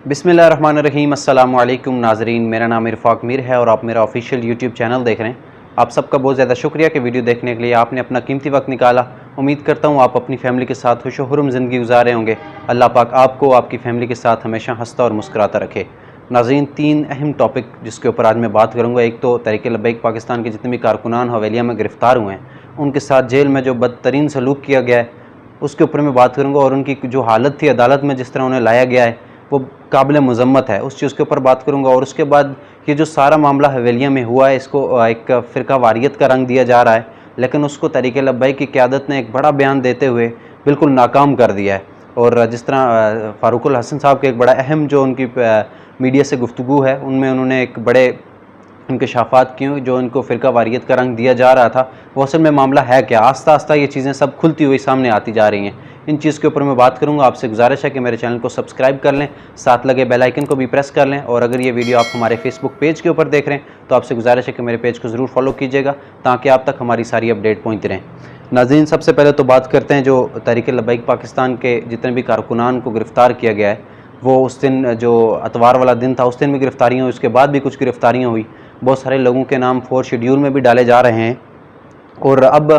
बिस्मिल्लाहिर्रहमानिर्रहीम। अस्सलामु अलैकुम नाज़रीन, मेरा नाम इरफ़ाक मीर है और आप मेरा ऑफिशियल यूट्यूब चैनल देख रहे हैं। आप सबका बहुत ज़्यादा शुक्रिया कि वीडियो देखने के लिए आपने अपना कीमती वक्त निकाला। उम्मीद करता हूँ आप अपनी फ़ैमिली के साथ खुश खुर्रम ज़िंदगी गुजारे होंगे। अल्लाह पाक आपको आपकी फ़ैमिली के साथ हमेशा हंसता और मुस्कुराता रखे। नाज़रीन, 3 अहम टॉपिक जिसके ऊपर आज मैं बात करूँगा। एक तो तहरीक लब्बैक पाकिस्तान के जितने भी कारकुनान हवेलिया में गिरफ़्तार हुए हैं, उनके साथ जेल में जो बदतरीन सलूक किया गया है उसके ऊपर मैं बात करूँगा, और उनकी जो हालत थी अदालत में, जिस तरह उन्हें लाया गया है वो काबिल मज़म्मत है, उस चीज़ के ऊपर बात करूँगा। और उसके बाद ये जो सारा मामला हवेलिया में हुआ है, इसको एक फ़िरका वारियत का रंग दिया जा रहा है, लेकिन उसको तहरीक लब्बैक की क़यादत ने एक बड़ा बयान देते हुए बिल्कुल नाकाम कर दिया है। और जिस तरह फ़ारूकुल हसन साहब के एक बड़ा अहम जो उनकी मीडिया से गुफ्तगू है, उनमें उन्होंने एक बड़े इंकशाफ़ात किए जो इनको फ़िरका वारियत का रंग दिया जा रहा था, वो असल में मामला है क्या। आस्ता आस्ता ये चीज़ें सब खुलती हुई सामने आती जा रही हैं। इन चीज़ के ऊपर मैं बात करूँगा। आपसे गुजारिश है कि मेरे चैनल को सब्सक्राइब कर लें, साथ लगे बेल आइकन को भी प्रेस कर लें। और अगर ये वीडियो आप हमारे फेसबुक पेज के ऊपर देख रहे हैं तो आपसे गुजारिश है कि मेरे पेज को ज़रूर फॉलो कीजिएगा, ताकि आप तक हमारी सारी अपडेट पहुँचती रहें। नाज़रीन, सबसे पहले तो बात करते हैं जो तहरीक लब्बैक पाकिस्तान के जितने भी कारकुनान को गिरफ़्तार किया गया है, वो उस दिन जो अतवार वाला दिन था उस दिन भी गिरफ़्तारियाँ हुई, उसके बाद भी कुछ गिरफ़्तारियाँ हुई। बहुत सारे लोगों के नाम 4 शेड्यूल में भी डाले जा रहे हैं। और अब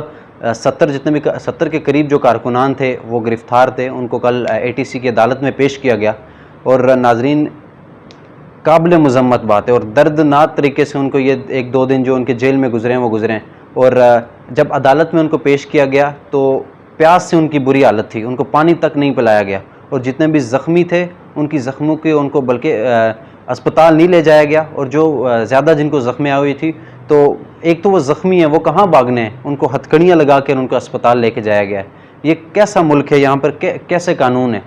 70 के करीब जो कारकुनान थे वो गिरफ़्तार थे, उनको कल ATC की अदालत में पेश किया गया। और नाज़रीन, काबिल मज़म्मत बात है और दर्दनाक तरीके से उनको ये 1-2 दिन जो उनके जेल में गुज़रे हैं वो गुज़रे हैं। और जब अदालत में उनको पेश किया गया तो प्यास से उनकी बुरी हालत थी, उनको पानी तक नहीं पिलाया गया। और जितने भी ज़ख्मी थे उनकी ज़ख्मों के उनको बल्कि अस्पताल नहीं ले जाया गया। और जो ज़्यादा जिनको ज़ख्मियाँ हुई थी, तो एक तो वो ज़ख्मी हैं, वो कहाँ भागने हैं, उनको हथकड़ियाँ लगा कर उनको अस्पताल लेके जाया गया है। ये कैसा मुल्क है, यहाँ पर कैसे कानून है।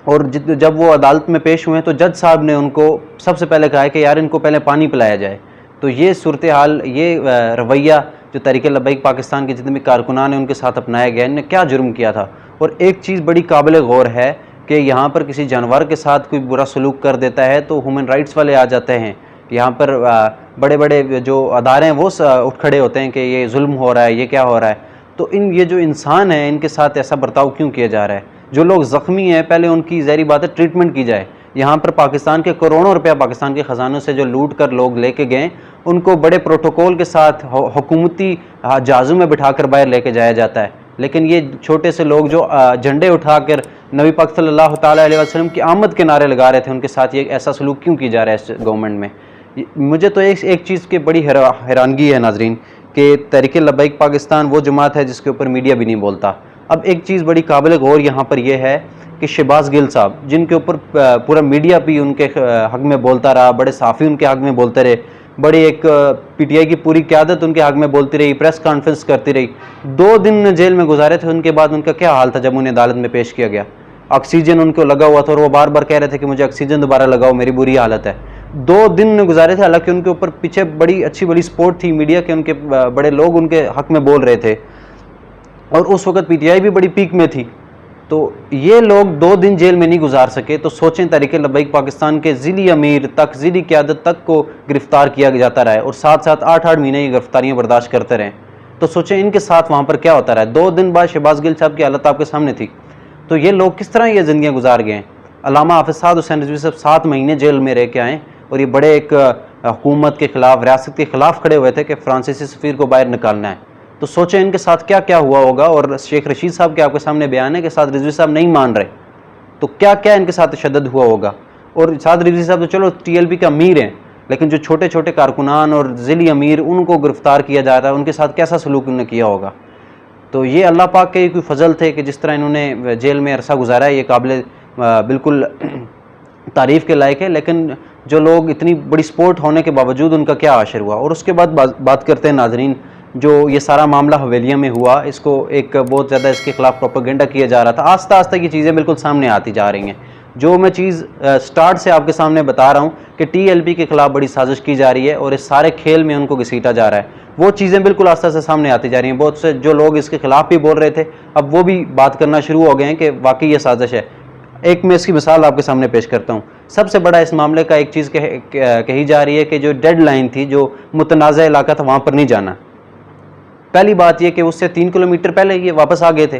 और जब वो अदालत में पेश हुए तो जज साहब ने उनको सबसे पहले कहा है कि यार इनको पहले पानी पिलाया जाए। तो ये सूरत हाल, ये रवैया जो तहरीक लब्बैक पाकिस्तान के जितने भी कारकुनान हैं उनके साथ अपनाया गया, इन्होंने क्या जुर्म किया था। और एक चीज़ बड़ी काबिल गौर है कि यहाँ पर किसी जानवर के साथ कोई बुरा सलूक कर देता है तो ह्यूमन राइट्स वाले आ जाते हैं। यहाँ पर बड़े बड़े जो अदारे हैं वो उठ खड़े होते हैं कि ये जुल्म हो रहा है, ये क्या हो रहा है। तो ये जो इंसान है इनके साथ ऐसा बर्ताव क्यों किया जा रहा है। जो लोग ज़ख्मी हैं पहले उनकी ज़ाहिर बात है ट्रीटमेंट की जाए। यहाँ पर पाकिस्तान के करोड़ों रुपया पाकिस्तान के ख़जानों से जो लूट कर लोग लेके गए, उनको बड़े प्रोटोकॉल के साथ हुकूमती जहाज़ों में बिठाकर बाहर लेके जाया जाता है। लेकिन ये छोटे से लोग जो झंडे उठाकर नबी पाक सल्लल्लाहु अलैहि वसल्लम की आमद के नारे लगा रहे थे, उनके साथ ये ऐसा सलूक क्यों किया जा रहा है इस गवर्नमेंट में। मुझे तो एक चीज़ की बड़ी हैरानगी है नाजरीन, कि तहरीक लब्बैक पाकिस्तान वो जमात है जिसके ऊपर मीडिया भी नहीं बोलता। अब एक चीज़ बड़ी काबिल गौर यहाँ पर यह है कि शहबाज गिल साहब, जिनके ऊपर पूरा मीडिया भी उनके हक़ में बोलता रहा, बड़े साफ़ी उनके हक़ में बोलते रहे, बड़ी एक PTI की पूरी क़यादत उनके हक़ में बोलती रही, प्रेस कॉन्फ्रेंस करती रही। 2 दिन जेल में गुजारे थे, उनके बाद उनका क्या हाल था जब उन्हें अदालत में पेश किया गया। ऑक्सीजन उनको लगा हुआ था और वो बार बार कह रहे थे कि मुझे ऑक्सीजन दोबारा लगाओ, मेरी बुरी हालत है। 2 दिन गुजारे थे, हालांकि उनके ऊपर पीछे बड़ी अच्छी बड़ी सपोर्ट थी मीडिया के, उनके बड़े लोग उनके हक़ में बोल रहे थे और उस वक़्त PTI भी बड़ी पीक में थी। तो ये लोग 2 दिन जेल में नहीं गुजार सके, तो सोचें तहरीक लब्बैक पाकिस्तान के ज़िली अमीर तक, ज़िली क़यादत तक को गिरफ़्तार किया जाता रहा है और साथ साथ 8-8 महीने ये गिरफ़्तारियाँ बर्दाश्त करते रहें। तो सोचें इनके साथ वहाँ पर क्या होता रहा है। 2 दिन बाद शहबाज गिल साहब की हालत आपके सामने थी। तो ये लोग किस तरह ये ज़िंदगियाँ गुजार गए हैं। अल्लामा हाफ़िज़ साद हुसैन रिज़वी साहब 7 महीने जेल में रह के आए और ये बड़े एक हुकूमत के ख़िलाफ़, रियासत के ख़िलाफ़ खड़े हुए थे कि फ़्रांसीसी सफ़ीर को बाहर निकालना है। तो सोचें इनके साथ क्या क्या हुआ होगा। और शेख रशीद साहब के आपके सामने बयान है कि साद रिज़वी साहब नहीं मान रहे, तो क्या क्या इनके साथ तशद्दुद हुआ होगा। और साद रिज़वी साहब तो चलो TLP के अमीर हैं, लेकिन जो छोटे छोटे कारकुनान और ज़िली अमीर उनको गिरफ़्तार किया जा रहा है, उनके साथ कैसा सलूक उन्होंने किया होगा। तो ये अल्लाह पाक के कोई फ़ज़ल थे कि जिस तरह इन्होंने जेल में अरसा गुजारा है, ये काबिल बिल्कुल तारीफ़ के लायक है। लेकिन जो लोग इतनी बड़ी सपोर्ट होने के बावजूद उनका क्या आशर हुआ। और उसके बाद बात करते हैं नाजरीन, जो ये सारा मामला हवेलिया में हुआ, इसको एक बहुत ज़्यादा इसके ख़िलाफ़ प्रोपेगेंडा किया जा रहा था। आस्ता आस्ता की चीज़ें बिल्कुल सामने आती जा रही हैं। जो मैं चीज़ स्टार्ट से आपके सामने बता रहा हूँ कि TLP के ख़िलाफ़ बड़ी साजिश की जा रही है और इस सारे खेल में उनको घसीटा जा रहा है, वो चीज़ें बिल्कुल आस्ता आस्ता सामने आती जा रही हैं। बहुत से जो लोग इसके ख़िलाफ़ भी बोल रहे थे, अब वो भी बात करना शुरू हो गए हैं कि वाकई ये साजिश है। एक मैं इसकी मिसाल आपके सामने पेश करता हूँ। सबसे बड़ा इस मामले का एक चीज़ कही जा रही है कि जो डेडलाइन थी, जो मुतनाज़ा इलाका था, वहाँ पर नहीं जाना। पहली बात यह कि उससे 3 किलोमीटर पहले ये वापस आ गए थे।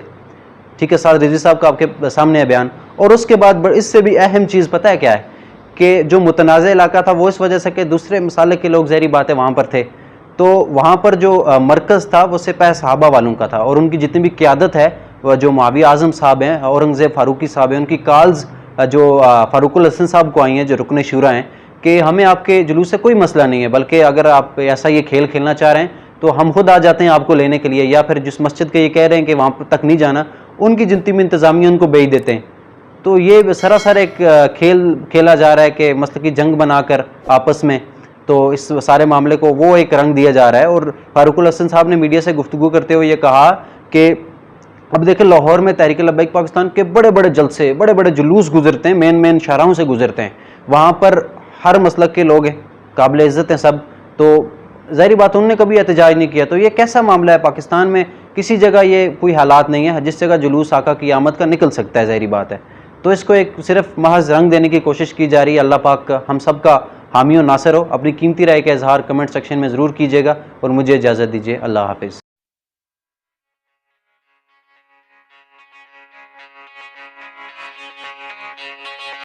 ठीक है, साद रिजवी साहब का आपके सामने है बयान। और उसके बाद इससे भी अहम चीज़ पता है क्या है कि जो मुतनाज़ इलाका था वो इस वजह से कि दूसरे मसाले के लोग ज़हरी बातें वहाँ पर थे, तो वहाँ पर जो मरकज़ था वो सिपह सहाबा वालों का था, और उनकी जितनी भी क़यादत है जो मुआविया आज़म साहब हैं, औरंगज़ेब फ़ारूकी साहब हैं, उनकी कॉल्स जो फ़ारूकुल हसन साहब को आई हैं जो रुकन शूरा हैं कि हमें आपके जुलूस से कोई मसला नहीं है, बल्कि अगर आप ऐसा ये खेल खेलना चाह रहे हैं तो हम खुद आ जाते हैं आपको लेने के लिए, या फिर जिस मस्जिद के ये कह रहे हैं कि वहाँ तक नहीं जाना, उनकी जितनी भी इंतज़ामिया उनको भेज देते हैं। तो ये सरासर एक खेल खेला जा रहा है कि मसल की जंग बनाकर आपस में, तो इस सारे मामले को वो एक रंग दिया जा रहा है। और फ़ारूकुल हसन साहब ने मीडिया से गुफ्तगू करते हुए ये कहा कि अब देखें, लाहौर में तहरीक लब्बैक पाकिस्तान के बड़े बड़े जलसे, बड़े बड़े जुलूस गुजरते हैं, मेन शाहराहों से गुजरते हैं, वहाँ पर हर मसलक के लोग हैं, काबिल इज़्ज़त हैं सब, तो ज़ाहिर बात उन्होंने कभी एहतजाज नहीं किया। तो ये कैसा मामला है? पाकिस्तान में किसी जगह ये कोई हालात नहीं है जिस जगह जुलूस आका की आमद का निकल सकता है, ज़ाहिर बात है। तो इसको एक सिर्फ महज रंग देने की कोशिश की जा रही है। अल्लाह पाक हम सब का हामी और नासिर हो। अपनी कीमती राय का इजहार कमेंट सेक्शन में ज़रूर कीजिएगा और मुझे इजाज़त दीजिए। अल्लाह हाफिज़।